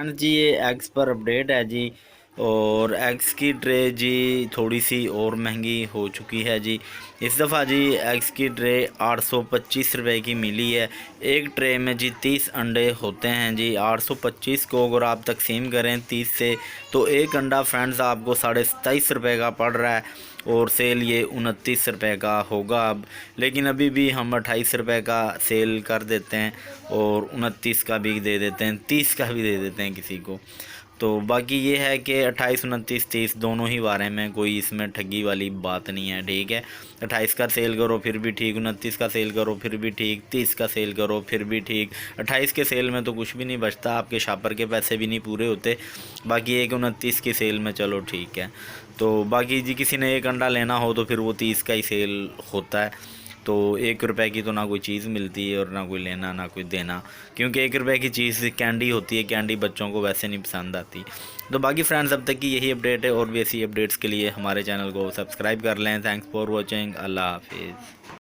Friends जी ये eggs पर update है जी। और एग्स की ट्रे जी थोड़ी सी और महंगी हो चुकी है जी। इस दफ़ा जी एग्स की ट्रे 825 रुपये की मिली है। एक ट्रे में जी 30 अंडे होते हैं जी। 825 को अगर आप तकसीम करें 30 से तो एक अंडा फ्रेंड्स आपको 27.5 रुपये का पड़ रहा है। और सेल ये 29 रुपये का होगा अब, लेकिन अभी भी हम 28 रुपये का सेल कर देते हैं और 29 का भी दे देते हैं, 30 का भी दे देते हैं किसी को। तो बाकी ये है कि 28, 29, 30 दोनों ही बारे में कोई इसमें ठगी वाली बात नहीं है, ठीक है। 28 का सेल करो फिर भी ठीक, 29 का सेल करो फिर भी ठीक, 30 का सेल करो फिर भी ठीक। 28 के सेल में तो कुछ भी नहीं बचता, आपके शॉपर के पैसे भी नहीं पूरे होते। बाकी एक 29 की सेल में चलो ठीक है। तो बाकी जी किसी ने एक अंडा लेना हो तो फिर वो 30 का ही सेल होता है। तो 1 रुपए की तो ना कोई चीज़ मिलती है और ना कोई लेना ना कोई देना, क्योंकि 1 रुपए की चीज़ कैंडी होती है, कैंडी बच्चों को वैसे नहीं पसंद आती। तो बाकी फ्रेंड्स अब तक की यही अपडेट है, और भी ऐसी अपडेट्स के लिए हमारे चैनल को सब्सक्राइब कर लें। Thanks for watching. अल्लाह हाफिज़।